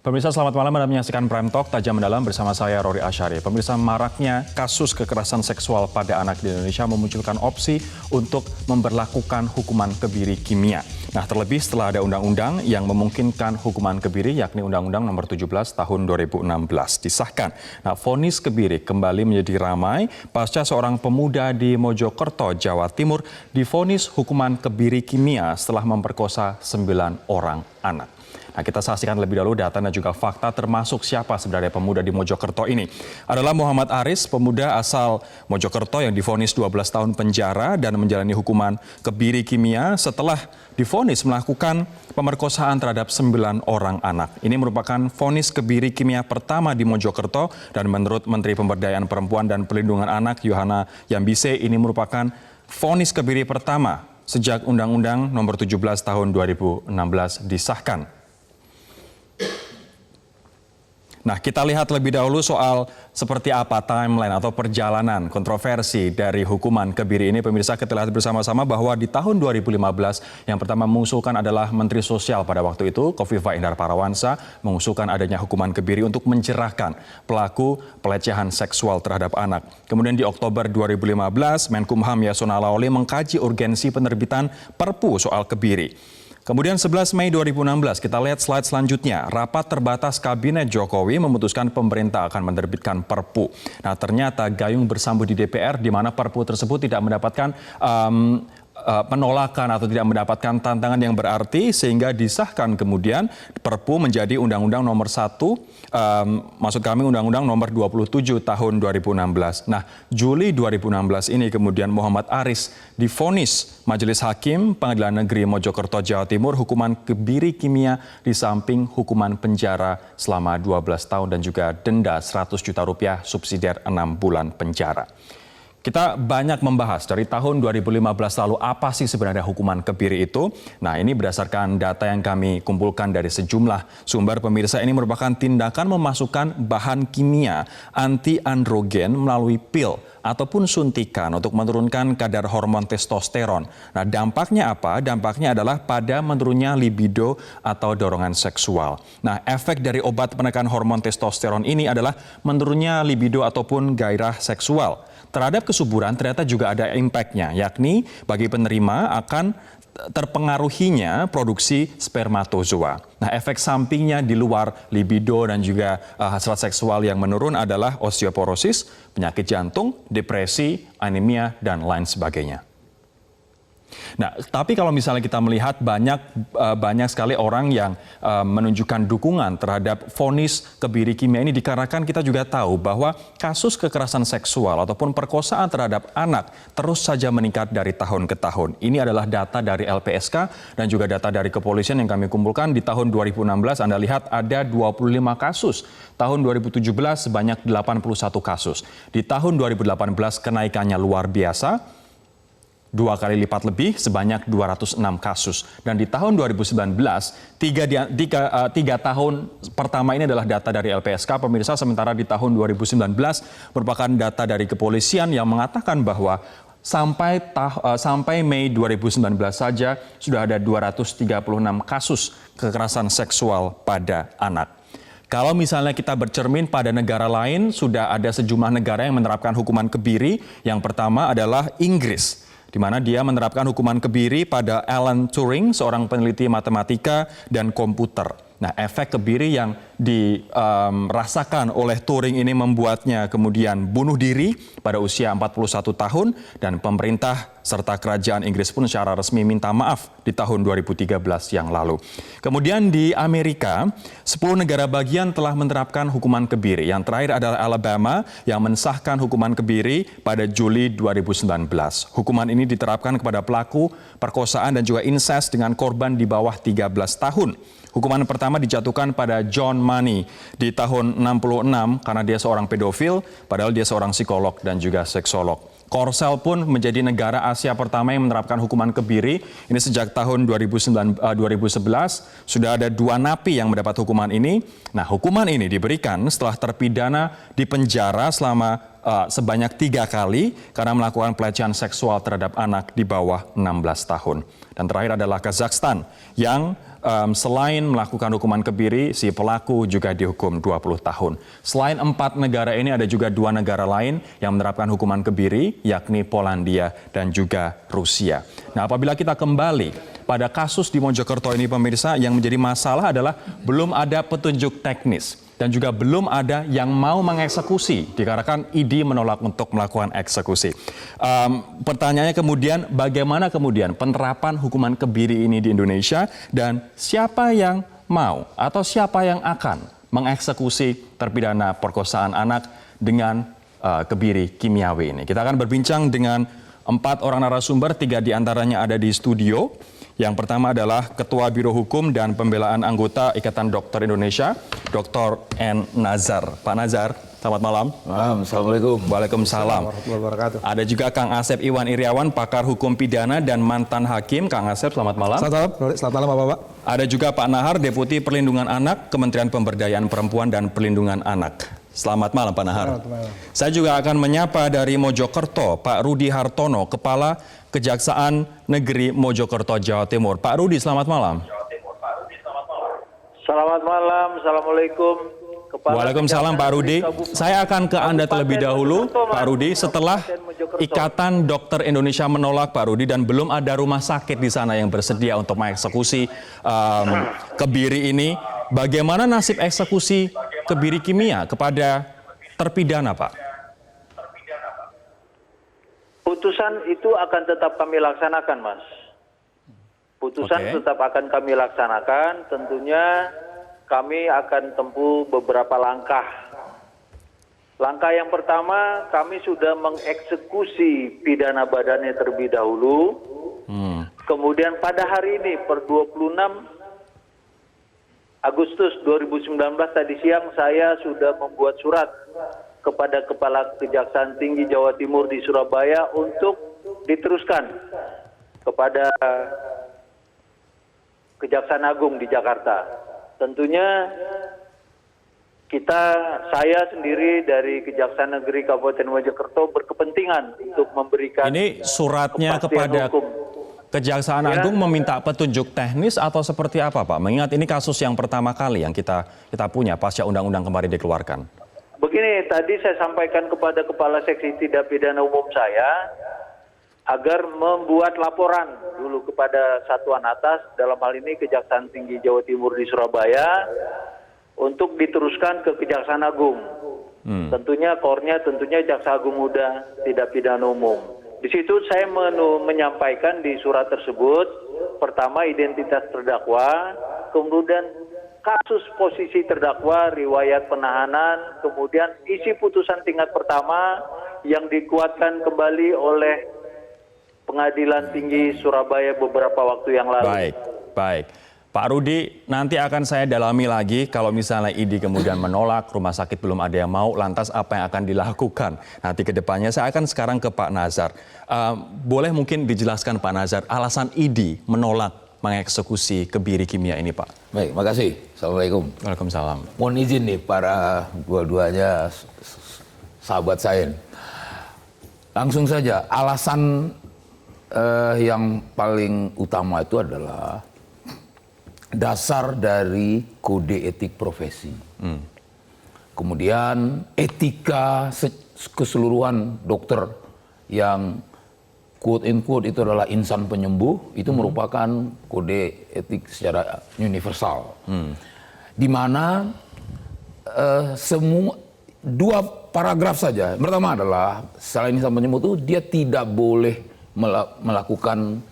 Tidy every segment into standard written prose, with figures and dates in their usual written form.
Pemirsa, selamat malam. Anda menyaksikan Prime Talk Tajam Mendalam bersama saya Rory Asyari. Pemirsa, maraknya kasus kekerasan seksual pada anak di Indonesia memunculkan opsi untuk memberlakukan hukuman kebiri kimia. Nah, terlebih setelah ada undang-undang yang memungkinkan hukuman kebiri, yakni Undang-Undang Nomor 17 Tahun 2016 disahkan. Nah, vonis kebiri kembali menjadi ramai pasca seorang pemuda di Mojokerto, Jawa Timur divonis hukuman kebiri kimia setelah memperkosa 9 orang anak. Nah, kita saksikan lebih dahulu data dan juga fakta termasuk siapa sebenarnya pemuda di Mojokerto ini. Adalah Muhammad Aris, pemuda asal Mojokerto yang divonis 12 tahun penjara dan menjalani hukuman kebiri kimia setelah divonis melakukan pemerkosaan terhadap 9 orang anak. Ini merupakan vonis kebiri kimia pertama di Mojokerto dan menurut Menteri Pemberdayaan Perempuan dan Perlindungan Anak Yohana Yambise ini merupakan vonis kebiri pertama sejak Undang-Undang Nomor 17 Tahun 2016 disahkan. Nah, kita lihat lebih dahulu soal seperti apa timeline atau perjalanan kontroversi dari hukuman kebiri ini. Pemirsa, kita lihat bersama-sama bahwa di tahun 2015 yang pertama mengusulkan adalah Menteri Sosial pada waktu itu, Kofifa Indar Parawansa, mengusulkan adanya hukuman kebiri untuk mencerahkan pelaku pelecehan seksual terhadap anak. Kemudian di Oktober 2015, Menkumham Yasona Lawli mengkaji urgensi penerbitan Perpu soal kebiri. Kemudian 11 Mei 2016, kita lihat slide selanjutnya. Rapat terbatas Kabinet Jokowi memutuskan pemerintah akan menerbitkan Perpu. Nah, ternyata gayung bersambut di DPR di mana Perpu tersebut tidak mendapatkan penolakan atau tidak mendapatkan tantangan yang berarti sehingga disahkan kemudian Perpu menjadi Undang-Undang Nomor 1, maksud kami Undang-Undang Nomor 27 Tahun 2016. Nah, Juli 2016 ini kemudian Muhammad Aris divonis Majelis Hakim Pengadilan Negeri Mojokerto, Jawa Timur hukuman kebiri kimia di samping hukuman penjara selama 12 tahun dan juga denda 100 juta rupiah subsidiar 6 bulan penjara. Kita banyak membahas dari tahun 2015 lalu apa sih sebenarnya hukuman kebiri itu. Nah, ini berdasarkan data yang kami kumpulkan dari sejumlah sumber. Pemirsa, ini merupakan tindakan memasukkan bahan kimia anti-androgen melalui pil ataupun suntikan untuk menurunkan kadar hormon testosteron. Nah, dampaknya apa? Dampaknya adalah pada menurunnya libido atau dorongan seksual. Nah, efek dari obat penekan hormon testosteron ini adalah menurunnya libido ataupun gairah seksual. Terhadap kesuburan ternyata juga ada impact-nya, yakni bagi penerima akan terpengaruhinya produksi spermatozoa. Nah, efek sampingnya di luar libido dan juga hasrat seksual yang menurun adalah osteoporosis, penyakit jantung, depresi, anemia, dan lain sebagainya. Nah, tapi kalau misalnya kita melihat banyak sekali orang yang menunjukkan dukungan terhadap vonis kebiri kimia ini dikarenakan kita juga tahu bahwa kasus kekerasan seksual ataupun perkosaan terhadap anak terus saja meningkat dari tahun ke tahun. Ini adalah data dari LPSK dan juga data dari kepolisian yang kami kumpulkan di tahun 2016. Anda lihat ada 25 kasus. Tahun 2017 sebanyak 81 kasus. Di tahun 2018 kenaikannya luar biasa. 2 kali lipat lebih sebanyak 206 kasus. Dan di tahun 2019, tiga tahun pertama ini adalah data dari LPSK, pemirsa, sementara di tahun 2019 merupakan data dari kepolisian yang mengatakan bahwa sampai Mei 2019 saja sudah ada 236 kasus kekerasan seksual pada anak. Kalau misalnya kita bercermin pada negara lain, sudah ada sejumlah negara yang menerapkan hukuman kebiri. Yang pertama adalah Inggris, di mana dia menerapkan hukuman kebiri pada Alan Turing, seorang peneliti matematika dan komputer. Nah, efek kebiri yang dirasakan oleh Turing ini membuatnya kemudian bunuh diri pada usia 41 tahun dan pemerintah serta kerajaan Inggris pun secara resmi minta maaf di tahun 2013 yang lalu. Kemudian di Amerika, 10 negara bagian telah menerapkan hukuman kebiri. Yang terakhir adalah Alabama yang mensahkan hukuman kebiri pada Juli 2019. Hukuman ini diterapkan kepada pelaku perkosaan dan juga insest dengan korban di bawah 13 tahun. Hukuman pertama dijatuhkan pada John Money di tahun 66 karena dia seorang pedofil, padahal dia seorang psikolog dan juga seksolog. Korsel pun menjadi negara Asia pertama yang menerapkan hukuman kebiri. Ini sejak tahun 2011 sudah ada 2 napi yang mendapat hukuman ini. Nah, hukuman ini diberikan setelah terpidana di penjara selama sebanyak 3 kali karena melakukan pelecehan seksual terhadap anak di bawah 16 tahun. Dan terakhir adalah Kazakhstan yang selain melakukan hukuman kebiri, si pelaku juga dihukum 20 tahun. Selain 4 negara ini ada juga 2 negara lain yang menerapkan hukuman kebiri, yakni Polandia dan juga Rusia. Nah, apabila kita kembali pada kasus di Mojokerto ini pemirsa, yang menjadi masalah adalah belum ada petunjuk teknis. Dan juga belum ada yang mau mengeksekusi, dikarenakan ID menolak untuk melakukan eksekusi. Pertanyaannya kemudian, bagaimana kemudian penerapan hukuman kebiri ini di Indonesia, dan siapa yang mau atau siapa yang akan mengeksekusi terpidana perkosaan anak dengan kebiri kimiawi ini? Kita akan berbincang dengan 4 orang narasumber, 3 diantaranya ada di studio. Yang pertama adalah Ketua Biro Hukum dan Pembelaan Anggota Ikatan Dokter Indonesia, Dr. N. Nazar. Pak Nazar, selamat malam. Malam, Assalamualaikum. Waalaikumsalam. Ada juga Kang Asep Iwan Iriawan, pakar hukum pidana dan mantan hakim. Kang Asep, selamat malam. Selamat malam, Bapak. Ada juga Pak Nahar, Deputi Perlindungan Anak, Kementerian Pemberdayaan Perempuan dan Perlindungan Anak. Selamat malam, Pak Nahar. Saya juga akan menyapa dari Mojokerto, Pak Rudi Hartono, Kepala Kejaksaan Negeri Mojokerto, Jawa Timur. Pak Rudi, selamat malam. Selamat malam, Assalamualaikum. Waalaikumsalam Pak Rudi. Saya akan ke Anda terlebih dahulu, Pak Rudi. Setelah Ikatan Dokter Indonesia menolak, Pak Rudi, dan belum ada rumah sakit di sana yang bersedia untuk mengeksekusi kebiri ini, bagaimana nasib eksekusi kebiri kimia kepada terpidana, Pak? Putusan itu akan tetap kami laksanakan, Mas. Putusan tetap akan kami laksanakan. Tentunya kami akan tempuh beberapa langkah. Langkah yang pertama, kami sudah mengeksekusi pidana badannya terlebih dahulu. Kemudian pada hari ini, per 26 Agustus 2019 tadi siang, saya sudah membuat surat kepada Kepala Kejaksaan Tinggi Jawa Timur di Surabaya untuk diteruskan kepada Kejaksaan Agung di Jakarta. Tentunya saya sendiri dari Kejaksaan Negeri Kabupaten Mojokerto berkepentingan untuk memberikan ini suratnya kepada hukum. Kejaksaan Agung meminta petunjuk teknis atau seperti apa, Pak? Mengingat ini kasus yang pertama kali yang kita punya pasca undang-undang kemarin dikeluarkan. Begini, tadi saya sampaikan kepada Kepala Seksi Tindak Pidana Umum saya agar membuat laporan dulu kepada satuan atas, dalam hal ini Kejaksaan Tinggi Jawa Timur di Surabaya, untuk diteruskan ke Kejaksaan Agung. Tentunya core-nya tentunya Jaksa Agung Muda Tindak Pidana Umum. Di situ saya menyampaikan di surat tersebut, pertama identitas terdakwa, kemudian kasus posisi terdakwa, riwayat penahanan, kemudian isi putusan tingkat pertama yang dikuatkan kembali oleh Pengadilan Tinggi Surabaya beberapa waktu yang lalu. Baik. Pak Rudi, nanti akan saya dalami lagi kalau misalnya ID kemudian menolak, rumah sakit belum ada yang mau, lantas apa yang akan dilakukan nanti ke depannya. Saya akan sekarang ke Pak Nazar. Boleh mungkin dijelaskan Pak Nazar, alasan ID menolak mengeksekusi kebiri kimia ini, Pak? Baik, makasih. Assalamualaikum. Waalaikumsalam. Mohon izin nih para dua-duanya sahabat saya. Langsung saja, alasan yang paling utama itu adalah dasar dari kode etik profesi. Kemudian etika keseluruhan dokter yang quote-in-quote itu adalah insan penyembuh, itu merupakan kode etik secara universal. Di mana semua 2 paragraf saja. Pertama adalah selain insan penyembuh itu dia tidak boleh melakukan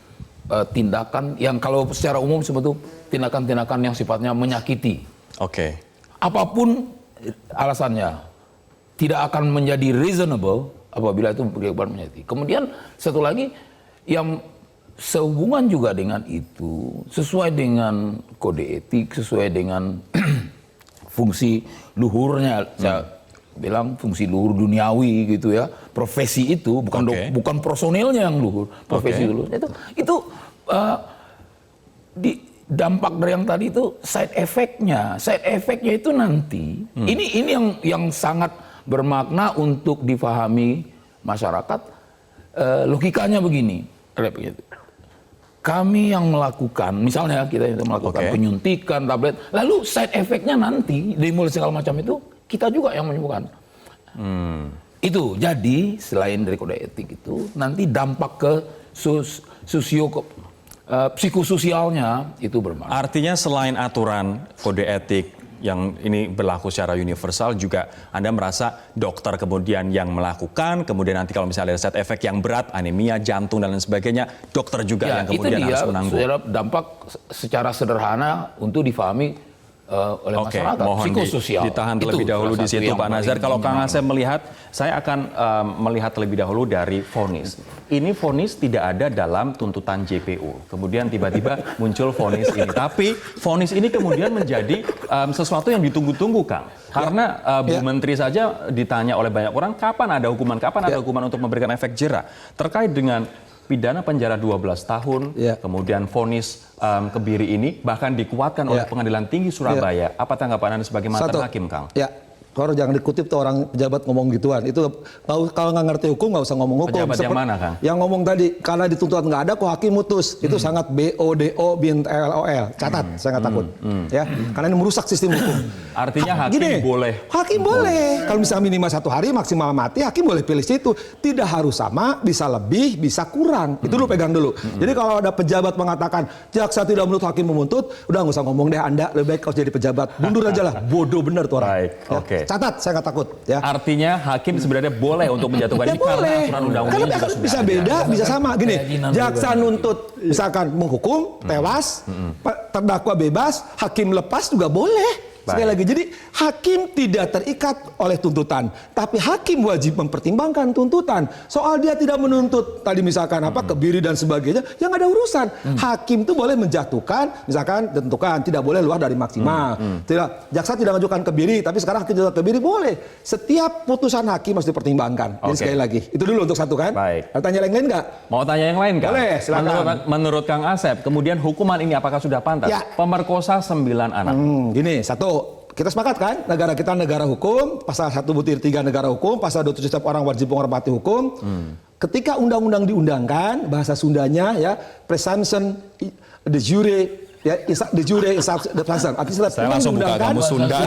tindakan yang kalau secara umum sebetulnya tindakan-tindakan yang sifatnya menyakiti. Apapun alasannya tidak akan menjadi reasonable apabila itu berakibat menyakiti. Kemudian satu lagi yang sehubungan juga dengan itu, sesuai dengan kode etik, sesuai dengan fungsi luhurnya, saya bilang fungsi luhur duniawi gitu ya, profesi itu bukan personilnya yang luhur, profesi luhur itu di dampak dari yang tadi itu side effect-nya itu nanti ini yang sangat bermakna untuk difahami masyarakat. Logikanya begini, kami yang melakukan, misalnya kita yang melakukan penyuntikan tablet, lalu side effect-nya nanti dari mulai segala macam itu kita juga yang menyembuhkan. Itu jadi selain dari kode etik itu nanti dampak ke psikososialnya itu bermasalah. Artinya selain aturan kode etik yang ini berlaku secara universal, juga Anda merasa dokter kemudian yang melakukan, kemudian nanti kalau misalnya ada side effect yang berat, anemia, jantung dan lain sebagainya, dokter juga yang kemudian harus menanggung. Itu dia dampak secara sederhana untuk difahami oleh masyarakat. Mohon psikososial. ditahan terlebih dahulu di situ Pak Nazar. Kalau Kang Asep melihat, saya akan melihat terlebih dahulu dari vonis. Ini vonis tidak ada dalam tuntutan JPU. Kemudian tiba-tiba muncul vonis ini. Tapi vonis ini kemudian menjadi sesuatu yang ditunggu-tunggu, Kang. Karena Bu Menteri saja ditanya oleh banyak orang, kapan ada hukuman untuk memberikan efek jera. Terkait dengan pidana penjara 12 tahun, kemudian vonis Kebiri ini bahkan dikuatkan oleh Pengadilan Tinggi Surabaya. Apa tanggapan Anda sebagai mantan hakim, Kang? Kalau jangan dikutip tuh orang pejabat ngomong gituan. Itu kalau nggak ngerti hukum nggak usah ngomong hukum. Pejabat yang mana, Kang? Yang ngomong tadi, karena dituntut nggak ada kok hakim mutus. Itu sangat BODO bin LOL. Catat, saya nggak takut. Ya, karena ini merusak sistem hukum. Artinya hakim boleh. Hakim boleh. Kalau misalnya minimal 1 hari, maksimal mati, hakim boleh pilih situ. Tidak harus sama, bisa lebih, bisa kurang. Itu dulu pegang dulu. Jadi kalau ada pejabat mengatakan jaksa tidak menuntut, hakim menuntut, udah nggak usah ngomong deh Anda, lebih baik kau jadi pejabat. Mundur aja lah. Bodoh bener tuh orang. Baik, oke. Catat, saya nggak takut. Ya. Artinya hakim sebenarnya boleh untuk menjatuhkan ini karena aturan undang-undang juga sudah bisa ada. beda, bisa sama. Gini, jaksa nuntut misalkan menghukum, tewas, terdakwa bebas, hakim lepas juga boleh. Sekali lagi, jadi hakim tidak terikat oleh tuntutan, tapi hakim wajib mempertimbangkan tuntutan. Soal dia tidak menuntut tadi misalkan Kebiri dan sebagainya, yang ada urusan. Hakim itu boleh menjatuhkan, misalkan tentukan tidak boleh luar dari maksimal. Jaksa tidak mengajukan Kebiri, tapi sekarang hakim Kebiri boleh. Setiap putusan hakim harus dipertimbangkan. Jadi sekali lagi, itu dulu untuk satu kan. Baik. Ada tanya yang lain nggak? Mau tanya yang lain, Kang? Boleh, silakan. Menurut Kang Asep, kemudian hukuman ini apakah sudah pantas? Pemerkosa 9 anak. Gini, satu. Kita sepakat kan, negara kita negara hukum, pasal 1/3 negara hukum, pasal 27 setiap orang wajib menghormati hukum. Ketika undang-undang diundangkan, bahasa Sundanya ya, presumption de jure, ya, de jure artinya saya langsung buka kamus Sunda.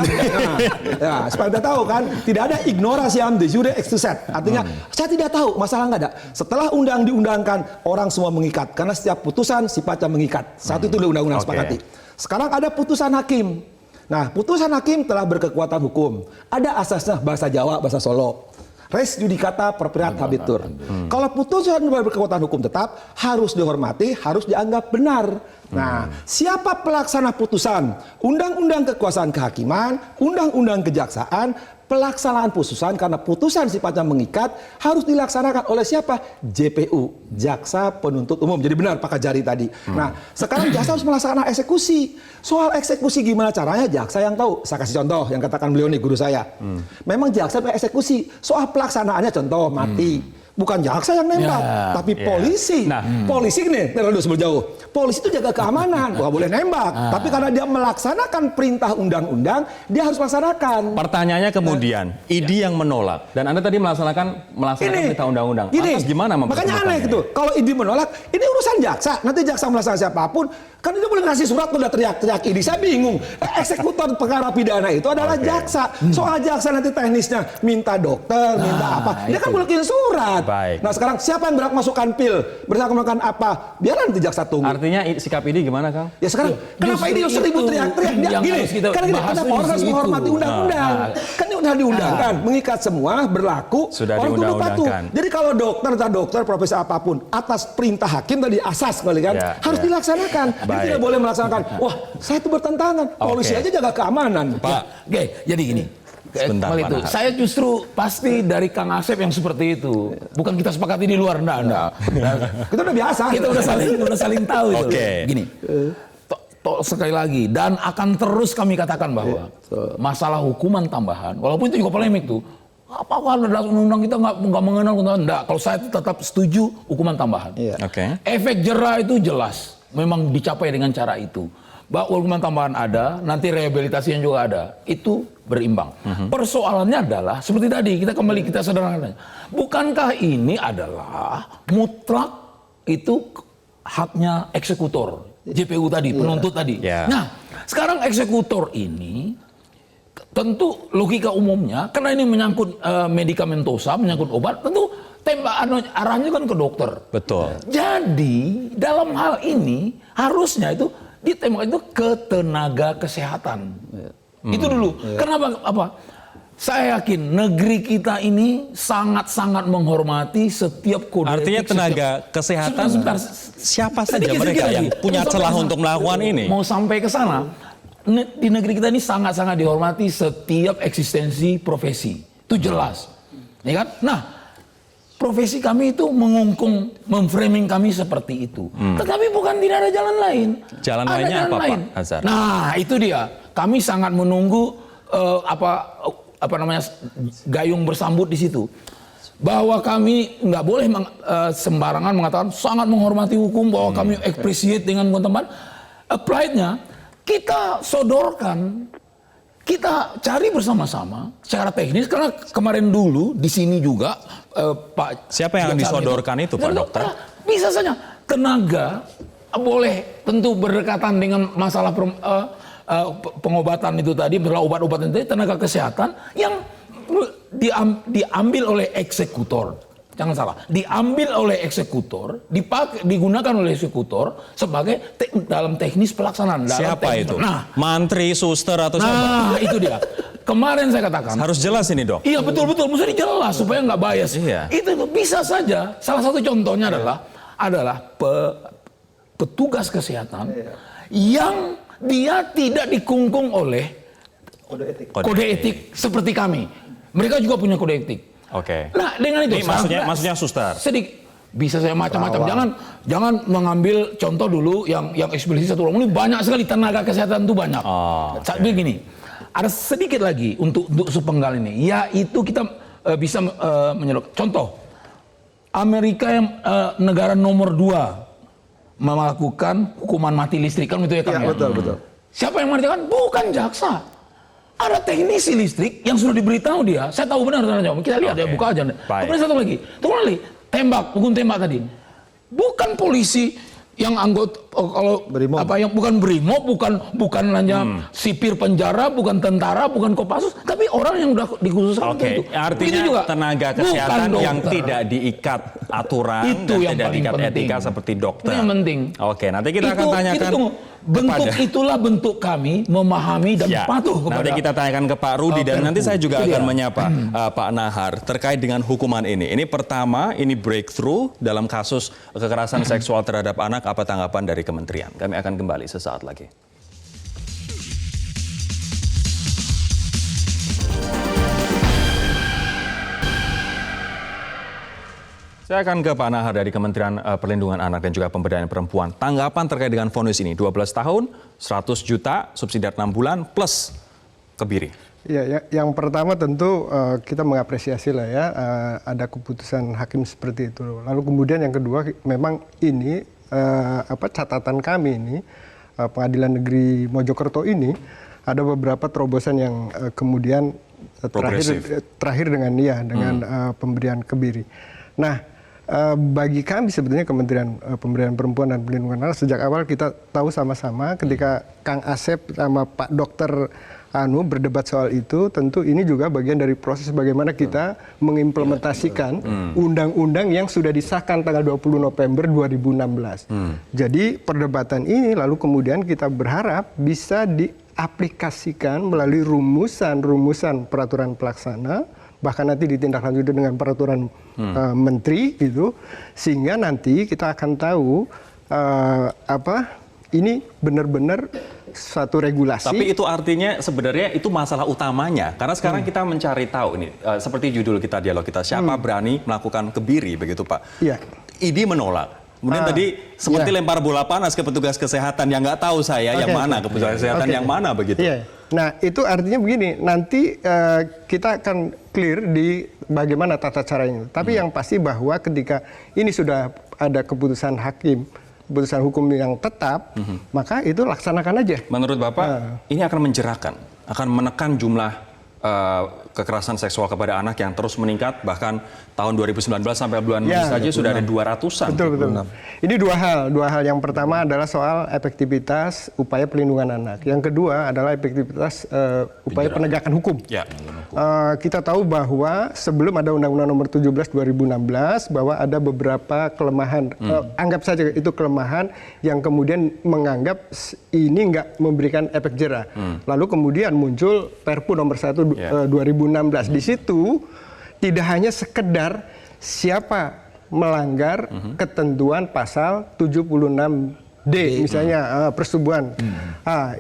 Ya, supaya kita tahu kan, tidak ada ignorasiam de jure exercet. Artinya saya tidak tahu, masalah nggak ada. Setelah undang diundangkan, orang semua mengikat karena setiap putusan sifatnya mengikat. Satu itu undang-undang sepakati. Sekarang ada putusan hakim. Nah, putusan hakim telah berkekuatan hukum. Ada asasnya bahasa Jawa, bahasa Solo. Res judicata propriat habetur. Kalau putusan berkekuatan hukum tetap harus dihormati, harus dianggap benar. Nah, siapa pelaksana putusan? Undang-undang kekuasaan kehakiman, undang-undang kejaksaan, pelaksanaan putusan karena putusan sifatnya mengikat harus dilaksanakan oleh siapa? JPU, Jaksa Penuntut Umum. Jadi benar Pak Kajari tadi. Nah, sekarang jaksa harus melaksanakan eksekusi. Soal eksekusi gimana caranya? Jaksa yang tahu. Saya kasih contoh yang katakan beliau nih, guru saya. Memang jaksa eksekusi. Soal pelaksanaannya contoh mati. Bukan jaksa yang nembak, tapi polisi. Polisi ini, terlalu sebelum jauh. Polisi itu jaga keamanan, nggak boleh nembak. Tapi karena dia melaksanakan perintah undang-undang, dia harus laksanakan. Pertanyaannya kemudian, ID yang menolak dan Anda tadi melaksanakan perintah undang-undang. Atas gimana makanya aneh gitu. Kalau ID menolak, ini urusan jaksa. Nanti jaksa melaksanakan siapapun, kan dia boleh ngasih surat udah teriak-teriak ID. Saya bingung. Eksekutor perkara pidana itu adalah jaksa. Soal jaksa nanti teknisnya minta dokter, minta apa. Dia kan boleh kirim surat. Baik. Nah sekarang siapa yang berhak masukkan pil? Berhak melakukan apa? Biar nanti jaksa tunggu. Artinya sikap ini gimana, Kang? Ya sekarang kenapa ini harus ribut teriak-teriak? Gini, karena gini, kenapa orang harus menghormati undang-undang? Kan ini udah diundangkan, mengikat semua, berlaku. Sudah orang tunduk patuh. diundang-undangkan. Jadi kalau dokter, profesi apapun, atas perintah hakim tadi asas kali kan, harus dilaksanakan. Dia tidak boleh melaksanakan. Wah, saya itu bertentangan. Polisi aja jaga keamanan. Pak, jadi gini. Sebentar, itu. Saya justru pasti dari Kang Asep yang seperti itu. Bukan kita sepakati di luar, enggak. Kita udah biasa. Kita udah saling tahu itu. Gini. Sekali lagi, dan akan terus kami katakan bahwa masalah hukuman tambahan, walaupun itu juga polemik tuh. Apakah dalam undang-undang kita nggak mengenal undang-undang? Enggak. Kalau saya tetap setuju hukuman tambahan. Efek jera itu jelas, memang dicapai dengan cara itu. Bahwa hukuman tambahan ada, nanti rehabilitasinya juga ada. Itu berimbang. Persoalannya adalah seperti tadi kita sederhana. Bukankah ini adalah mutlak itu haknya eksekutor, JPU tadi, penuntut tadi. Ya. Nah, sekarang eksekutor ini tentu logika umumnya karena ini menyangkut medikamentosa, menyangkut obat, tentu arahnya kan ke dokter. Betul. Jadi dalam hal ini harusnya itu ditembak itu ke tenaga kesehatan. Itu dulu. Kenapa? Apa? Saya yakin negeri kita ini sangat-sangat menghormati setiap kode Artinya etik, tenaga kesehatan Sebentar. siapa saja Sedikit mereka lagi. yang punya Mau celah sampai untuk ke sana. melakukan ini? Mau sampai ke sana, di negeri kita ini sangat-sangat dihormati setiap eksistensi profesi. Itu jelas. Ya kan? Nah, profesi kami itu mengungkung, memframing kami seperti itu. Tetapi bukan tidak ada jalan lain. Jalan Ada lainnya jalan apa, lain. Pak Azhar? Nah, itu dia. Kami sangat menunggu gayung bersambut di situ. Bahwa kami nggak boleh sembarangan mengatakan sangat menghormati hukum, bahwa kami appreciate dengan teman-teman. Applied-nya kita sodorkan, kita cari bersama-sama secara teknis, karena kemarin dulu di sini juga Pak. Siapa yang disodorkan itu, Pak Dokter? Bisa saja tenaga boleh tentu berdekatan dengan masalah pengobatan itu tadi, masalah obat-obatan itu, tenaga kesehatan yang diambil oleh eksekutor. Jangan salah, diambil oleh eksekutor, digunakan oleh eksekutor sebagai dalam teknis pelaksanaan. Siapa itu? Nah, mantri, suster atau siapa? Nah, itu dia. Kemarin saya katakan. Harus jelas ini, Dok. Iya, betul-betul. Mesti jelas supaya nggak bias. Iya. Itu bisa saja. Salah satu contohnya adalah petugas kesehatan yang dia tidak dikungkung oleh kode etik seperti kami. Mereka juga punya kode etik. Oke. Nah, dengan itu ini maksudnya suster. sedikit bisa saya macam-macam. Jangan mengambil contoh dulu yang eksplisit satu orang. Ini banyak sekali tenaga kesehatan itu banyak. Jadi gini, ada sedikit lagi untuk sepenggal ini, yaitu kita bisa menyeluk. Contoh, Amerika yang negara nomor 2 melakukan hukuman mati listrik, kan itu ya Kang? Ya, betul. Siapa yang mengerjakan? Bukan jaksa. Ada teknisi listrik yang sudah diberitahu dia. Saya tahu benar. Kita lihat ya, buka aja. Kemudian satu lagi. Tunggu lagi. Hukum tembak tadi. Bukan polisi yang anggota kalau Brimob. yang bukan brimob, bukan hanya sipir penjara, bukan tentara, bukan Kopassus, tapi orang yang sudah dikhususkan untuk itu. Artinya juga. tenaga kesehatan Bukan yang dokter. tidak diikat aturan Itu dan yang tidak paling diikat penting. etika seperti dokter. Itu yang penting. Oke, nanti kita akan tanyakan itulah bentuk kami memahami dan patuh kepada. Nanti kita tanyakan ke Pak Rudi dan nanti saya juga Itu akan dia. menyapa Pak Nahar terkait dengan hukuman ini. Ini pertama, ini breakthrough dalam kasus kekerasan seksual terhadap anak. Apa tanggapan dari kementerian? Kami akan kembali sesaat lagi. Saya akan ke Pak Nahar dari Kementerian Perlindungan Anak dan juga Pemberdayaan Perempuan. Tanggapan terkait dengan vonis ini, 12 tahun, 100 juta, subsidi 6 bulan, plus kebiri. Ya, yang pertama tentu kita mengapresiasi lah ya, ada keputusan hakim seperti itu. Lalu kemudian yang kedua, memang ini catatan kami ini, Pengadilan Negeri Mojokerto ini, ada beberapa terobosan yang kemudian terakhir dengan pemberian kebiri. Nah, bagi kami sebetulnya Kementerian Pemberdayaan Perempuan dan Perlindungan Anak, sejak awal kita tahu sama-sama ketika Kang Asep sama Pak Dokter berdebat soal itu, tentu ini juga bagian dari proses bagaimana kita mengimplementasikan undang-undang yang sudah disahkan tanggal 20 November 2016. Jadi perdebatan ini lalu kemudian kita berharap bisa diaplikasikan melalui rumusan peraturan pelaksana, bahkan nanti ditindaklanjuti dengan peraturan menteri gitu, sehingga nanti kita akan tahu ini benar-benar satu regulasi. Tapi itu artinya sebenarnya itu masalah utamanya, karena sekarang kita mencari tahu ini seperti judul kita, dialog kita, siapa berani melakukan kebiri, begitu Pak? Iya. ID menolak. Kemudian tadi seperti lempar bola panas ke petugas kesehatan yang nggak tahu saya yang mana, ke petugas kesehatan yang mana, begitu. Iya. Nah, itu artinya begini, nanti kita akan clear di bagaimana tata caranya. Tapi yang pasti bahwa ketika ini sudah ada keputusan hakim, keputusan hukum yang tetap, maka itu laksanakan aja. Menurut Bapak, ini akan menjerahkan, akan menekan jumlah kekerasan seksual kepada anak yang terus meningkat, bahkan tahun 2019 sampai bulan Mei saja sudah ada 200-an. Betul. Ini dua hal. Yang pertama adalah soal efektivitas upaya pelindungan anak. Yang kedua adalah efektivitas upaya penegakan hukum. Ya. Kita tahu bahwa sebelum ada Undang-Undang Nomor 17 2016 bahwa ada beberapa kelemahan. Anggap saja itu kelemahan yang kemudian menganggap ini nggak memberikan efek jera. Lalu kemudian muncul Perpu Nomor 1 2016. Di situ tidak hanya sekedar siapa melanggar ketentuan pasal 76D misalnya persetubuhan.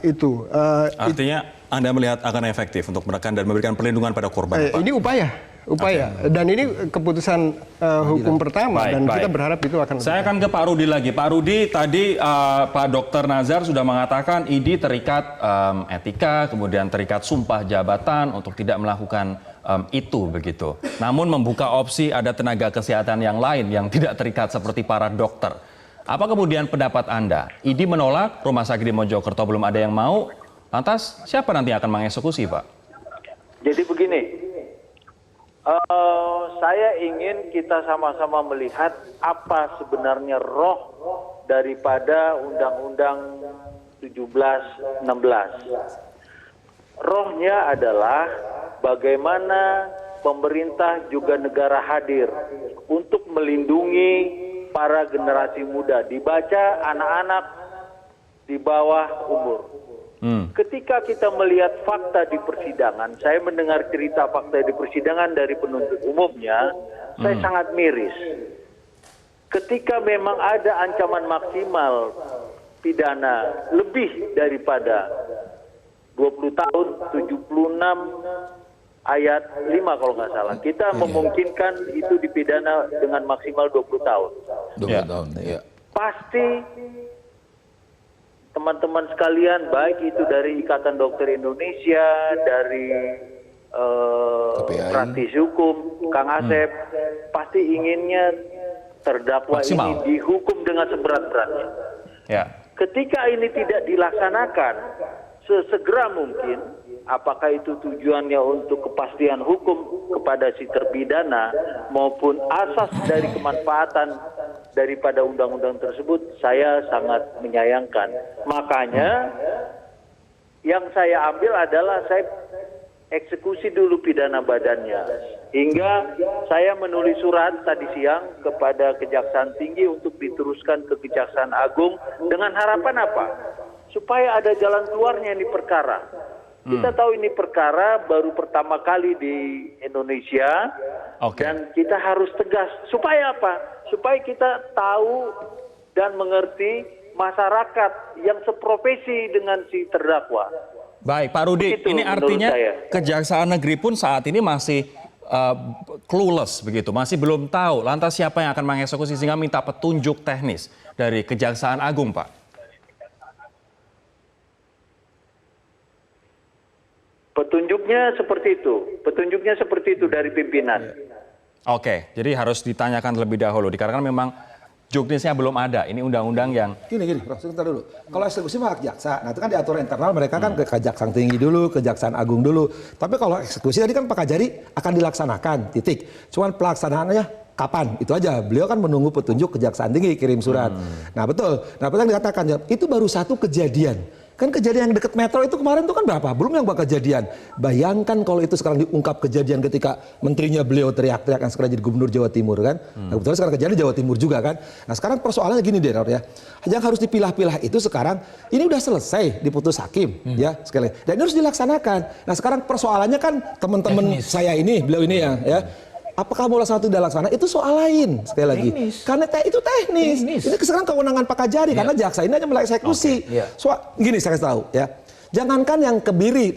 Itu. Artinya Anda melihat akan efektif untuk menekan dan memberikan perlindungan pada korban, Pak? Ini upaya. Dan ini keputusan hukum pertama dan kita berharap itu akan. Saya akan ke Pak Rudi lagi. Pak Rudi, tadi Pak Dr. Nazar sudah mengatakan ID terikat etika, kemudian terikat sumpah jabatan untuk tidak melakukan itu begitu. Namun membuka opsi ada tenaga kesehatan yang lain yang tidak terikat seperti para dokter. Apa kemudian pendapat Anda? ID menolak, Rumah Sakit di Mojokerto belum ada yang mau. Lantas siapa nanti yang akan mengeksekusi, Pak? Jadi begini, saya ingin kita sama-sama melihat apa sebenarnya roh daripada Undang-Undang 17-16. Rohnya adalah bagaimana pemerintah juga negara hadir untuk melindungi para generasi muda, dibaca anak-anak di bawah umur. Ketika kita melihat fakta di persidangan, saya mendengar cerita fakta di persidangan dari penuntut umumnya, saya sangat miris. Ketika memang ada ancaman maksimal pidana lebih daripada 20 tahun, 76 ayat 5 kalau nggak salah. Kita memungkinkan itu dipidana dengan maksimal 20 tahun. 20 tahun, ya. Pasti teman-teman sekalian, baik itu dari Ikatan Dokter Indonesia, dari praktisi hukum, Kang Asep, pasti inginnya terdakwa maksimal ini dihukum dengan seberat-beratnya. Ya. Ketika ini tidak dilaksanakan sesegera mungkin, apakah itu tujuannya untuk kepastian hukum kepada si terpidana maupun asas dari kemanfaatan daripada undang-undang tersebut, saya sangat menyayangkan. Makanya yang saya ambil adalah saya eksekusi dulu pidana badannya. Hingga saya menulis surat tadi siang kepada Kejaksaan Tinggi untuk diteruskan ke Kejaksaan Agung dengan harapan apa? Supaya ada jalan keluarnya ini perkara. Kita tahu ini perkara baru pertama kali di Indonesia, dan kita harus tegas. Supaya apa? Supaya kita tahu dan mengerti masyarakat yang seprofesi dengan si terdakwa. Baik, Pak Rudi, Begitu, ini artinya saya. Kejaksaan Negeri pun saat ini masih clueless begitu, masih belum tahu lantas siapa yang akan mengeksekusi, sehingga minta petunjuk teknis dari Kejaksaan Agung, Pak. Petunjuknya seperti itu dari pimpinan. Oke, jadi harus ditanyakan terlebih dahulu, dikarenakan memang juknisnya belum ada. Ini undang-undang yang... Gini, Bro, sebentar dulu. Kalau eksekusi mah hak jaksa. Nah, itu kan di aturan internal mereka kan ke Kejaksaan Tinggi dulu, Kejaksaan Agung dulu. Tapi kalau eksekusi tadi kan Pak Kajari akan dilaksanakan, titik. Cuman pelaksanaannya kapan? Itu aja. Beliau kan menunggu petunjuk Kejaksaan Tinggi, kirim surat. Nah, betul. Nah, yang dikatakan, itu baru satu kejadian. Kan kejadian yang dekat metro itu kemarin tuh kan berapa? Belum yang bakal kejadian. Bayangkan kalau itu sekarang diungkap kejadian ketika menterinya beliau teriak-teriak yang sekarang jadi gubernur Jawa Timur kan. Nah, kebetulan sekarang kejadian Jawa Timur juga kan. Nah, sekarang persoalannya gini deh, ya. Yang harus dipilah-pilah itu sekarang ini udah selesai diputus hakim ya sekali. Dan ini harus dilaksanakan. Nah, sekarang persoalannya kan teman-teman saya ini, beliau ini ya. Apakah mau laksana atau tidak laksana itu soal lain sekali lagi. Karena itu teknis. Ini sekarang kewenangan Pak Kajari karena jaksa ini hanya mengeksekusi. Gini saya kasih tahu ya. Jangankan yang kebiri,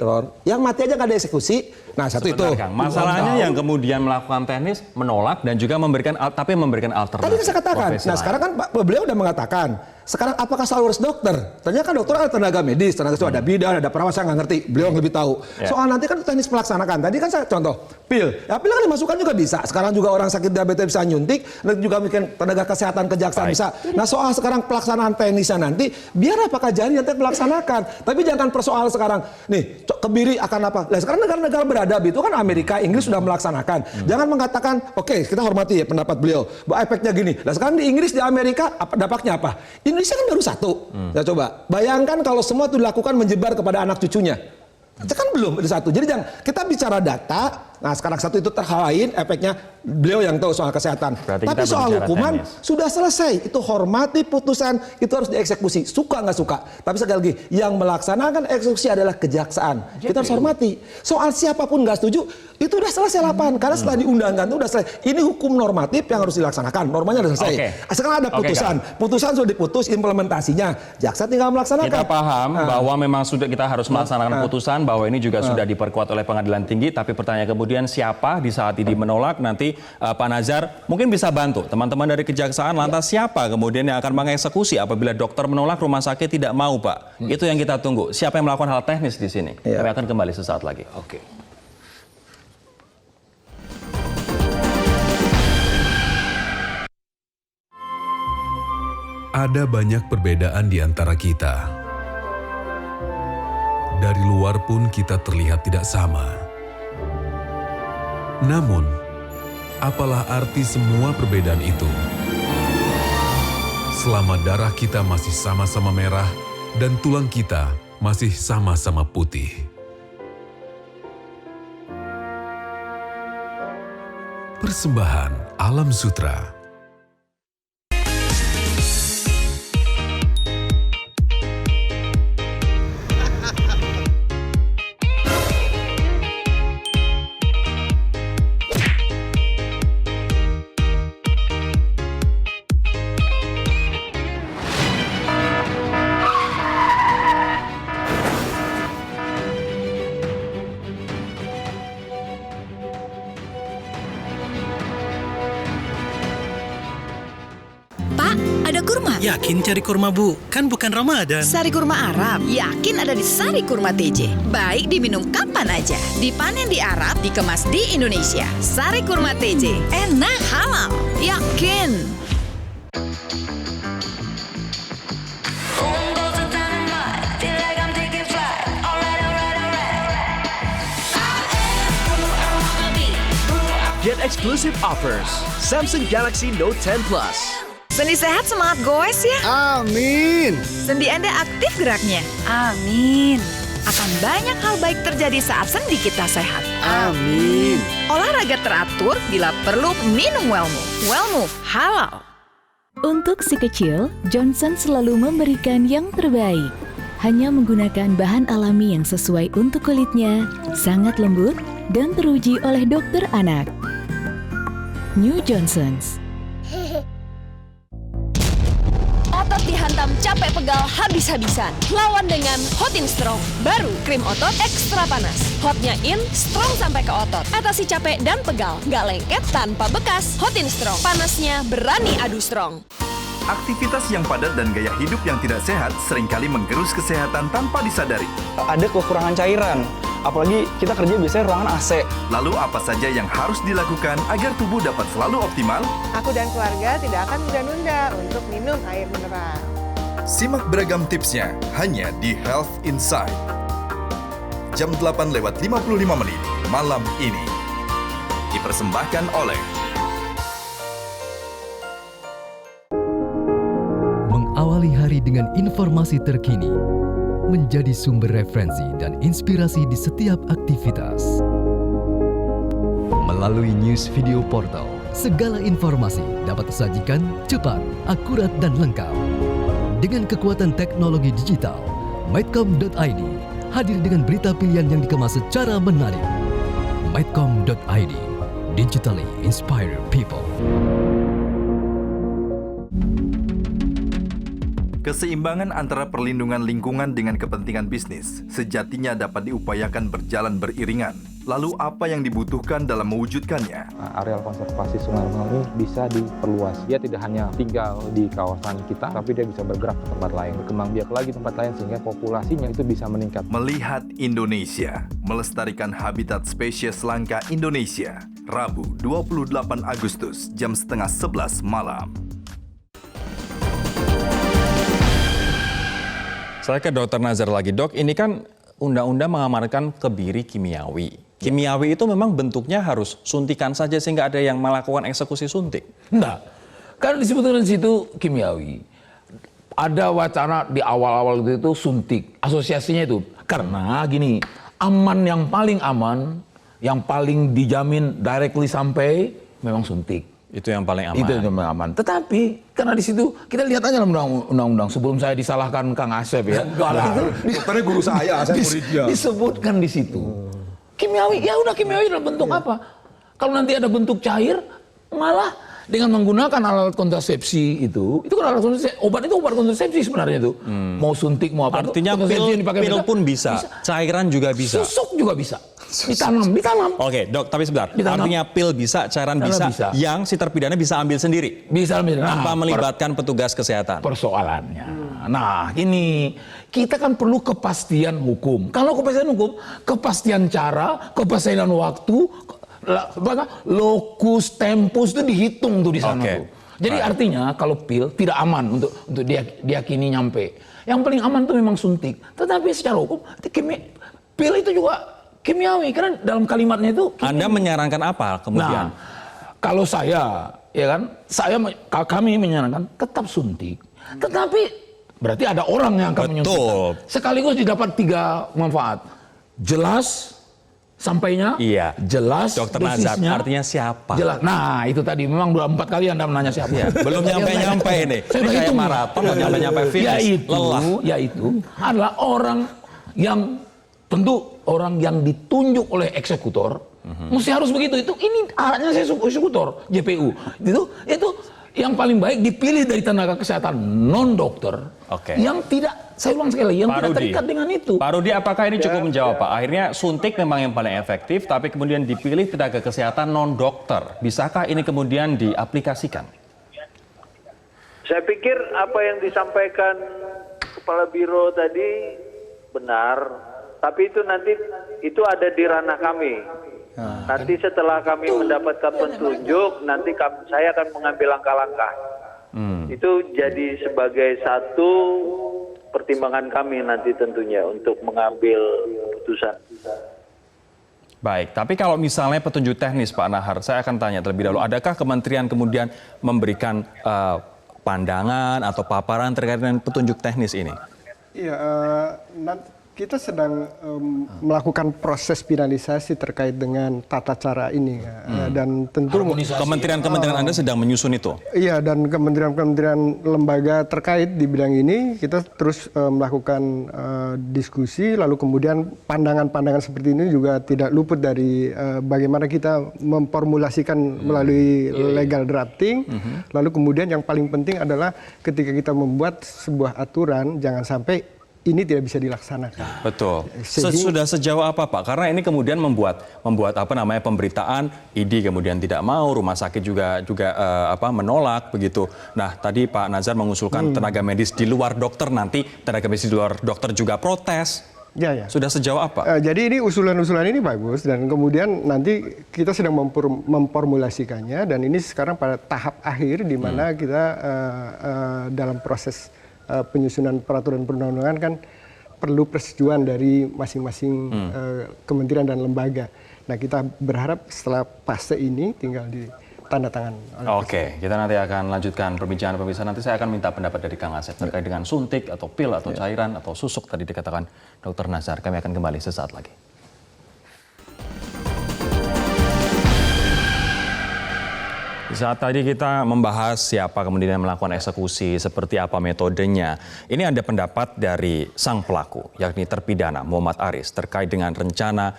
yang mati aja nggak ada eksekusi. Nah, satu Sebentar, itu. Kang. Masalahnya yang kemudian melakukan teknis menolak dan juga memberikan alternatif. Tadi saya katakan. Nah, sekarang kan beliau udah mengatakan Sekarang apakah selalu harus dokter? Ternyata kan dokter ada tenaga medis, tenaga kesehatan, ada bidan, ada perawat, saya nggak ngerti. Beliau yang lebih tahu. Soal nanti kan teknis pelaksanakan. Tadi kan saya contoh pil. Ya pil kan dimasukkan juga bisa. Sekarang juga orang sakit diabetes bisa nyuntik, nanti juga mungkin tenaga kesehatan kejaksaan bisa. Nah soal sekarang pelaksanaan teknisnya nanti, biar apakah jadi nanti melaksanakan. Tapi jangan persoal sekarang, nih kebiri akan apa? Nah sekarang negara-negara beradab itu kan Amerika, Inggris sudah melaksanakan. Jangan mengatakan, oke, kita hormati ya pendapat beliau, bahwa efeknya gini. Nah sekarang di Inggris, di Amerika, dampaknya apa? Indonesia kan baru satu. Ya coba, bayangkan kalau semua itu dilakukan menyebar kepada anak cucunya. Itu kan belum ada satu. Jadi jangan, kita bicara data, nah sekarang satu itu terhalain efeknya, beliau yang tahu soal kesehatan. Berarti tapi kita soal berbicara hukuman teknis. sudah selesai. Itu hormati putusan, itu harus dieksekusi. Suka nggak suka. Tapi sekali lagi, yang melaksanakan eksekusi adalah kejaksaan. Kita harus hormati. Soal siapapun nggak setuju, itu udah selesai lapangan. Karena setelah diundangkan itu udah selesai. Ini hukum normatif yang harus dilaksanakan. Normanya udah selesai. Sekarang ada putusan. Putusan sudah diputus, implementasinya. Jaksa tinggal melaksanakan. Kita paham bahwa memang sudah kita harus melaksanakan putusan, bahwa ini juga sudah diperkuat oleh pengadilan tinggi. Tapi pertanyaan kemudian siapa di saat ini menolak? Nanti Pak Nazar mungkin bisa bantu teman-teman dari kejaksaan. Lantas siapa kemudian yang akan mengeksekusi apabila dokter menolak, rumah sakit tidak mau, Pak? Itu yang kita tunggu. Siapa yang melakukan hal teknis di sini? Kami akan kembali sesaat lagi. Oke. Ada banyak perbedaan di antara kita. Dari luar pun kita terlihat tidak sama. Namun, apalah arti semua perbedaan itu? Selama darah kita masih sama-sama merah dan tulang kita masih sama-sama putih. Persembahan Alam Sutra. Pak, ada kurma. Yakin cari kurma, Bu? Kan bukan Ramadan. Sari kurma Arab. Yakin ada di Sari Kurma TJ. Baik diminum kapan aja. Dipanen di Arab, dikemas di Indonesia. Sari Kurma TJ. Enak, halal. Yakin. Get exclusive offers. Samsung Galaxy Note 10 Plus. Sendi sehat semangat goes ya. Amin. Sendi Anda aktif geraknya. Amin. Akan banyak hal baik terjadi saat sendi kita sehat. Amin. Olahraga teratur, bila perlu minum Wellmove. Wellmove halal. Untuk si kecil, Johnson selalu memberikan yang terbaik. Hanya menggunakan bahan alami yang sesuai untuk kulitnya, sangat lembut, dan teruji oleh dokter anak. New Johnson's. Otot dihantam capek pegal habis-habisan. Lawan dengan Hotin Strong. Baru krim otot ekstra panas. Hotnya in, strong sampai ke otot. Atasi capek dan pegal. Gak lengket tanpa bekas. Hotin Strong. Panasnya berani adu strong. Aktivitas yang padat dan gaya hidup yang tidak sehat seringkali menggerus kesehatan tanpa disadari. Ada kekurangan cairan, apalagi kita kerja biasanya ruangan AC. Lalu apa saja yang harus dilakukan agar tubuh dapat selalu optimal? Aku dan keluarga tidak akan menunda-nunda untuk minum air mineral. Simak beragam tipsnya hanya di Health Insight. Jam 8:55 malam ini. Dipersembahkan oleh Awali hari dengan informasi terkini, menjadi sumber referensi dan inspirasi di setiap aktivitas. Melalui news video portal, segala informasi dapat disajikan cepat, akurat, dan lengkap. Dengan kekuatan teknologi digital, Medcom.id hadir dengan berita pilihan yang dikemas secara menarik. Medcom.id, digitally inspire people. keseimbangan antara perlindungan lingkungan dengan kepentingan bisnis sejatinya dapat diupayakan berjalan beriringan. Lalu apa yang dibutuhkan dalam mewujudkannya? Areal konservasi Sungai Rengal ini bisa diperluas. Dia tidak hanya tinggal di kawasan kita, tapi dia bisa bergerak ke tempat lain, berkembang biak lagi tempat lain sehingga populasinya itu bisa meningkat. Melihat Indonesia, melestarikan habitat spesies langka Indonesia. Rabu 28 Agustus jam 10:30 malam. Saya ke Dr. Nazar lagi, Dok. Ini kan undang-undang mengamanatkan kebiri kimiawi. Kimiawi itu memang bentuknya harus suntikan saja sehingga ada yang melakukan eksekusi suntik. Enggak. Kan disebutkan di situ kimiawi. Ada wacana di awal-awal itu suntik. Asosiasinya itu karena gini, yang paling aman, yang paling dijamin directly sampai memang suntik. Itu yang paling aman. Itu yang paling aman. Tetapi karena di situ kita lihat aja dalam undang-undang sebelum saya disalahkan Kang Asep ya. Dokternya guru saya muridnya. Disebutkan di situ. Kimiawi, ya udah kimiawi dalam bentuk apa? Kalau nanti ada bentuk cair, malah dengan menggunakan alat kontrasepsi itu kan alat kontrasepsi, obat itu obat kontrasepsi sebenarnya itu. Mau suntik mau apa? Artinya pil pun bisa, cairan juga bisa. Susuk juga bisa. Ditanam. Oke, Dok, tapi sebentar. Artinya pil bisa, cairan bisa, yang si terpidana bisa ambil sendiri. Bisa ambil. Tanpa melibatkan petugas kesehatan. Persoalannya. Nah, ini kita kan perlu kepastian hukum. Kalau kepastian hukum, kepastian cara, kepastian waktu, locus tempus itu dihitung tuh di sana tuh. Jadi artinya kalau pil tidak aman untuk diyakini nyampe. Yang paling aman tuh memang suntik. Tetapi secara hukum pil itu juga kimiawi karena dalam kalimatnya itu kimiawi. Anda menyarankan apa kemudian? Nah, kalau saya ya kan, kami menyarankan tetap suntik. Tetapi berarti ada orang yang akan menyuntikkan. Sekaligus didapat 3 manfaat. Jelas sampainya, jelas Dokter Nazar, artinya siapa? Jelas. Nah, itu tadi memang 4 kali Anda menanya siapa. Ya, belum nyampe-nyampe ini. Saya udah kayak maraton, nyampe-nyampe finish. Yaitu adalah orang yang tentu orang yang ditunjuk oleh eksekutor. Mesti harus begitu. Itu ini alatnya saya eksekutor, JPU. Itu yang paling baik dipilih dari tenaga kesehatan non dokter yang tidak, saya ulang sekali lagi, yang tidak terikat dengan itu. Pak Rudi, apakah ini cukup menjawab, Pak? Akhirnya suntik memang yang paling efektif, tapi kemudian dipilih tenaga kesehatan non dokter. Bisakah ini kemudian diaplikasikan? Saya pikir apa yang disampaikan Kepala Biro tadi benar, tapi itu nanti itu ada di ranah kami. Nanti setelah kami mendapatkan petunjuk, nanti saya akan mengambil langkah-langkah. Itu jadi sebagai satu pertimbangan kami nanti tentunya untuk mengambil keputusan. Baik, tapi kalau misalnya petunjuk teknis Pak Nahar, saya akan tanya terlebih dahulu, adakah kementerian kemudian memberikan pandangan atau paparan terkait dengan petunjuk teknis ini? Iya, kita sedang melakukan proses finalisasi terkait dengan tata cara ini dan tentu kementerian-kementerian Anda sedang menyusun itu. Iya, dan kementerian-kementerian lembaga terkait di bidang ini kita terus melakukan diskusi, lalu kemudian pandangan-pandangan seperti ini juga tidak luput dari bagaimana kita memformulasikan melalui legal drafting. Lalu kemudian yang paling penting adalah ketika kita membuat sebuah aturan jangan sampai ini tidak bisa dilaksanakan. Betul. Sudah sejauh apa Pak? Karena ini kemudian membuat apa namanya pemberitaan, ID kemudian tidak mau, rumah sakit juga menolak begitu. Nah, tadi Pak Nazar mengusulkan tenaga medis di luar dokter, nanti tenaga medis di luar dokter juga protes. Ya. Sudah sejauh apa? Jadi ini usulan-usulan ini bagus dan kemudian nanti kita sedang memformulasikannya dan ini sekarang pada tahap akhir di mana kita dalam proses penyusunan peraturan perundang-undangan kan perlu persetujuan dari masing-masing kementerian dan lembaga. Nah, kita berharap setelah fase ini tinggal ditanda tangan. Oke, kita nanti akan lanjutkan perbincangan pemirsa. Nanti saya akan minta pendapat dari Kang Asep terkait dengan suntik atau pil atau cairan atau susuk tadi dikatakan Dr. Nazar. Kami akan kembali sesaat lagi. Saat tadi kita membahas siapa kemudian yang melakukan eksekusi, seperti apa metodenya. Ini ada pendapat dari sang pelaku, yakni terpidana Muhammad Aris terkait dengan rencana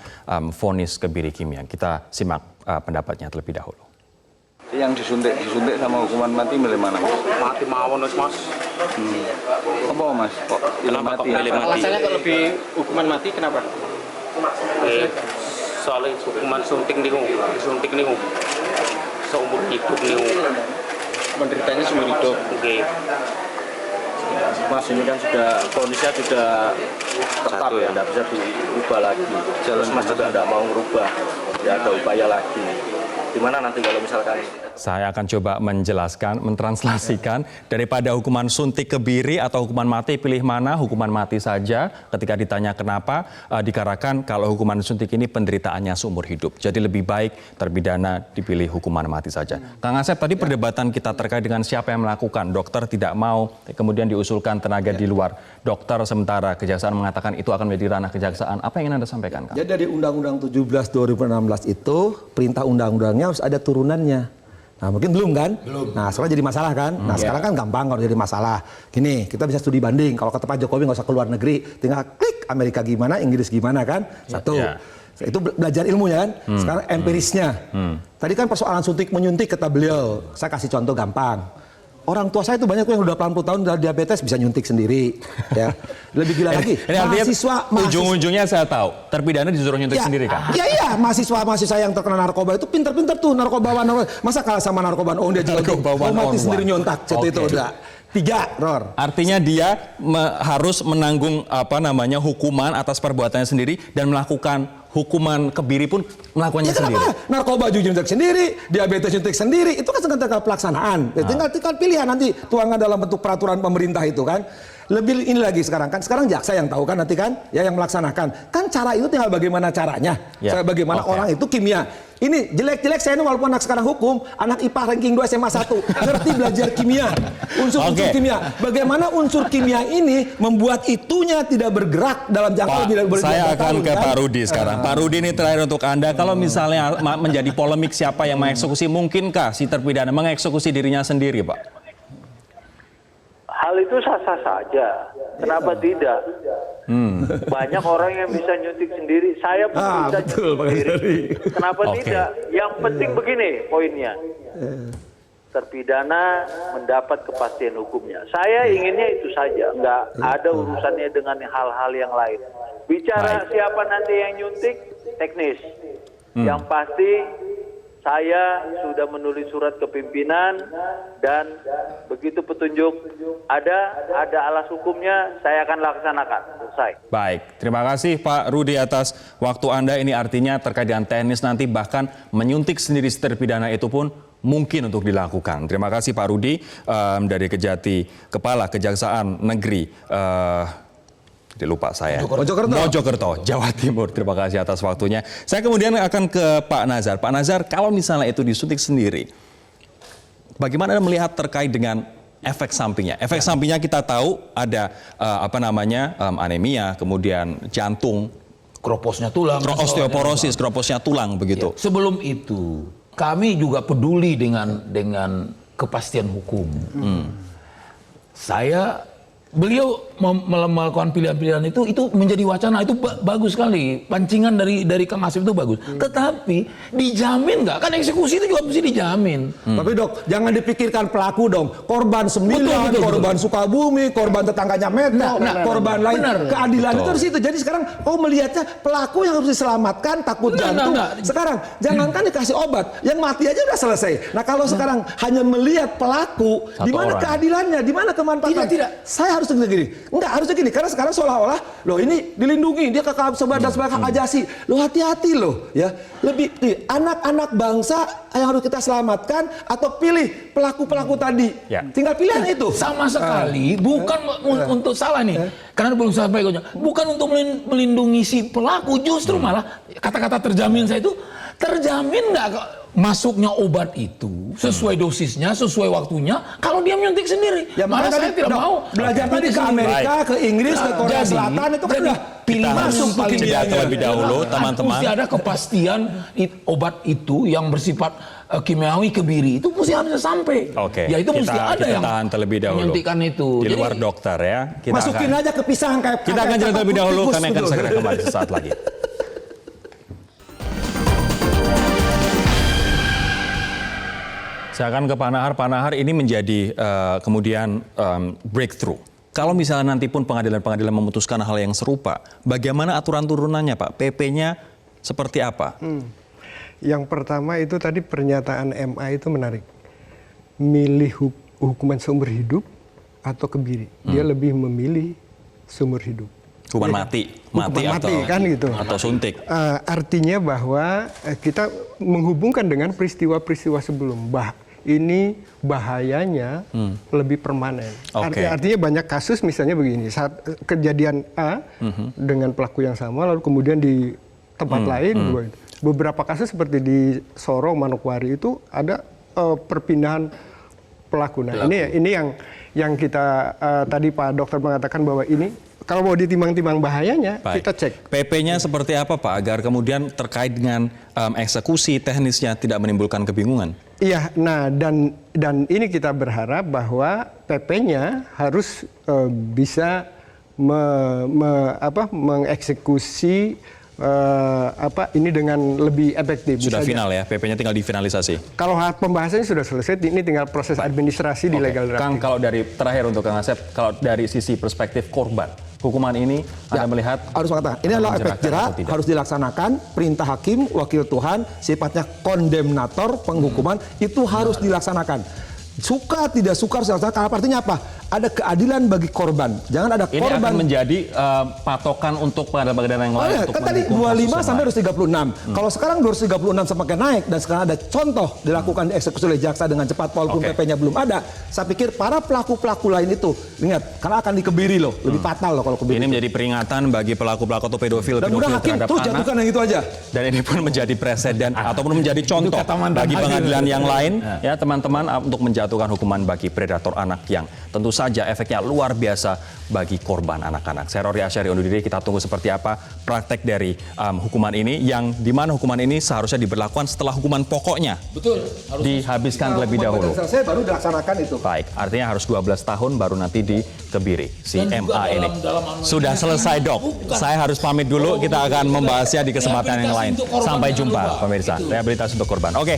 vonis kebiri kimia. Kita simak pendapatnya terlebih dahulu. Yang disuntik sama hukuman mati milih mana? Mati mawon Mas. Apa Mas? Kok kenapa mati? Kok milih mati? Alasannya kok lebih hukuman mati kenapa? soalnya hukuman suntik nih, seumur hidup nih. Penderitanya seumur hidup. Oke. Mas ini kan sudah kondisinya sudah tetap ya, tidak bisa diubah lagi. Terus Mas juga tidak mau merubah, tidak ada upaya lagi. Gimana nanti kalau misalkan Saya akan coba menjelaskan, mentranslasikan daripada hukuman suntik kebiri atau hukuman mati, pilih mana? Hukuman mati saja. Ketika ditanya kenapa, dikarenakan kalau hukuman suntik ini penderitaannya seumur hidup. Jadi lebih baik terpidana dipilih hukuman mati saja. Kang Asep, tadi perdebatan kita terkait dengan siapa yang melakukan. Dokter tidak mau, kemudian diusulkan tenaga di luar dokter, sementara kejaksaan mengatakan itu akan menjadi ranah kejaksaan. Apa yang ingin Anda sampaikan, Kang? Jadi dari Undang-Undang 17 2016 itu perintah undang-undangnya harus ada turunannya. Nah mungkin belum kan? Belum. Nah sekarang jadi masalah kan? Nah sekarang kan gampang kalau jadi masalah. Gini, kita bisa studi banding. Kalau kata Pak Jokowi nggak usah keluar negeri, tinggal klik Amerika gimana, Inggris gimana kan? Satu. Itu belajar ilmunya kan? Sekarang empirisnya. Tadi kan persoalan suntik menyuntik kata beliau. Saya kasih contoh gampang. Orang tua saya itu banyak yang udah 80 tahun udah diabetes bisa nyuntik sendiri. Ya. Lebih gila lagi. Mahasiswa ujung-ujungnya saya tahu terpidana disuruh nyuntik sendiri kan? Iya, mahasiswa yang terkena narkoba itu pinter-pinter tuh narkobawan. Masa kalah sama narkobawan? Oh dia juga mati sendiri nyontak. Contoh itu udah. 3, Ror. Artinya dia harus menanggung hukuman atas perbuatannya sendiri dan melakukan hukuman kebiri pun melakukannya sendiri. Narkoba juga nyuntik sendiri, diabetes nyuntik sendiri, itu kan tinggal pelaksanaan. Tinggal pilihan nanti tuangan dalam bentuk peraturan pemerintah itu kan. Lebih ini lagi sekarang jaksa yang tahu kan nanti kan, ya yang melaksanakan. Kan cara itu tinggal bagaimana caranya. Bagaimana orang itu kimia. Ini jelek-jelek saya ini walaupun anak sekarang hukum, anak IPA ranking 2 SMA 1, ngerti belajar kimia. Unsur-unsur kimia. Bagaimana unsur kimia ini membuat itunya tidak bergerak dalam jangka lebih dari Saya akan ke Pak Rudi sekarang. Pak Rudi ini terakhir untuk Anda, kalau misalnya menjadi polemik siapa yang mengeksekusi, mungkinkah si terpidana mengeksekusi dirinya sendiri, Pak? Hal itu sah-sah saja. Kenapa tidak? Banyak orang yang bisa nyuntik sendiri. Saya pun bisa nyuntik sendiri. Kenapa tidak? Yang penting begini poinnya. Terpidana mendapat kepastian hukumnya. Saya inginnya itu saja. Nggak ada urusannya dengan hal-hal yang lain. Bicara siapa nanti yang nyuntik, teknis. Yang pasti saya sudah menulis surat ke pimpinan dan begitu petunjuk ada alas hukumnya, saya akan laksanakan. Selesai. Baik, terima kasih Pak Rudi atas waktu Anda. Ini artinya terkait dengan teknis nanti bahkan menyuntik sendiri terpidana itu pun mungkin untuk dilakukan. Terima kasih Pak Rudi dari Kejati, Kepala Kejaksaan Negeri lupa saya. Mojokerto, Jawa Timur. Terima kasih atas waktunya. Saya kemudian akan ke Pak Nazar. Pak Nazar, kalau misalnya itu disuntik sendiri, bagaimana Anda melihat terkait dengan efek sampingnya? Efek sampingnya kita tahu ada anemia, kemudian jantung, kroposnya tulang, osteoporosis, kroposnya tulang begitu. Ya. Sebelum itu, kami juga peduli dengan kepastian hukum. Beliau melakukan pilihan-pilihan itu menjadi wacana, itu bagus sekali. Pancingan dari Kang Asep itu bagus. Tetapi dijamin nggak? Kan eksekusi itu juga mesti dijamin. Tapi dok, jangan dipikirkan pelaku dong. Korban 9, korban Sukabumi, korban tetangganya Metro, korban lain. Keadilan itu di situ. Jadi sekarang melihatnya pelaku yang harus diselamatkan, takut jantung. Sekarang jangankan dikasih obat, yang mati aja udah selesai. Nah kalau sekarang hanya melihat pelaku, di mana keadilannya, di mana kemanfaatan? Tidak. Saya harus gini. Enggak, harusnya gini. Karena sekarang seolah-olah, loh ini dilindungi, dia sebagai hak ajasi. Loh hati-hati loh. Ya. Lebih anak-anak bangsa yang harus kita selamatkan atau pilih pelaku-pelaku tadi. Tinggal pilihan itu. Sama sekali, bukan untuk salah nih. Karena belum sampai bukan untuk melindungi si pelaku, justru malah kata-kata terjamin saya itu, terjamin nggak masuknya obat itu sesuai dosisnya, sesuai waktunya, kalau dia menyuntik sendiri. Ya, malah saya tidak mau belajar tadi ke Amerika, ke Inggris, ke Korea Selatan itu kan udah pilih masuk paling terlebih dahulu, teman-teman. Mesti ada kepastian obat itu yang bersifat kimiawi kebiri itu mesti harus sampai. Ya itu mesti ada yang tahan terlebih dahulu. Menyuntikkan itu. Di luar dokter ya. Masukin aja ke pisang kayak. Kita akan jalan terlebih dahulu. Kami akan segera kembali sesaat lagi. Saya akan ke Pak Nahar. Pak Nahar, ini menjadi kemudian breakthrough. Kalau misalnya nanti pun pengadilan-pengadilan memutuskan hal yang serupa, bagaimana aturan turunannya Pak? PP-nya Seperti apa? Yang pertama itu tadi pernyataan MA itu menarik. Milih hukuman seumur hidup atau kebiri. Dia lebih memilih seumur hidup. Hukuman mati Mati kan gitu. Atau suntik. Artinya bahwa kita menghubungkan dengan peristiwa-peristiwa sebelum. Ini bahayanya lebih permanen. Artinya banyak kasus misalnya begini, saat kejadian A dengan pelaku yang sama, lalu kemudian di tempat lain, beberapa kasus seperti di Sorong, Manokwari itu ada perpindahan pelaku. Nah ini yang kita tadi Pak Dokter mengatakan bahwa ini kalau mau ditimbang-timbang bahayanya, kita cek. PP-nya seperti apa Pak, agar kemudian terkait dengan eksekusi teknisnya tidak menimbulkan kebingungan? Iya, nah dan ini kita berharap bahwa PP-nya harus bisa mengeksekusi ini dengan lebih efektif. Sudah final ya, PP-nya tinggal difinalisasi. Kalau pembahasannya sudah selesai, ini tinggal proses administrasi di legal drafting. Kang, kalau dari terakhir untuk Kang Asep, kalau dari sisi perspektif korban, hukuman ini Anda melihat harus mengatakan ini adalah efek jerak, harus dilaksanakan, perintah hakim, wakil Tuhan, sifatnya kondemnator, penghukuman itu harus dilaksanakan. Suka tidak suka harus dilaksanakan. Artinya apa? Ada keadilan bagi korban. Jangan ada korban. Ini akan menjadi patokan untuk pengadilan-pengadilan yang lain. Kan tadi 25 sampai 236. Kalau sekarang 236 semakin naik dan sekarang ada contoh dilakukan dieksekusi oleh jaksa dengan cepat walaupun PP-nya belum ada. Saya pikir para pelaku-pelaku lain itu ingat karena akan dikebiri loh, lebih fatal loh kalau kebiri. Ini menjadi peringatan bagi pelaku-pelaku atau pedofil hakim terhadap tuh anak. jatuhkan yang itu aja. Dan ini pun menjadi presiden ataupun menjadi contoh bagi pengadilan yang lain ya teman-teman untuk menjatuhkan hukuman bagi predator anak yang tentu saja efeknya luar biasa bagi korban anak-anak. Saya Rory Asyari undur diri, kita tunggu seperti apa praktek dari hukuman ini, yang dimana hukuman ini seharusnya diberlakukan setelah hukuman pokoknya dihabiskan terlebih dahulu. Selesai baru dilaksanakan itu. Baik, artinya harus 12 tahun baru nanti dikebiri si MA ini. Sudah selesai Dok, saya harus pamit dulu, kita akan membahasnya di kesempatan yang lain. Sampai jumpa pemirsa, rehabilitasi untuk korban. Oke.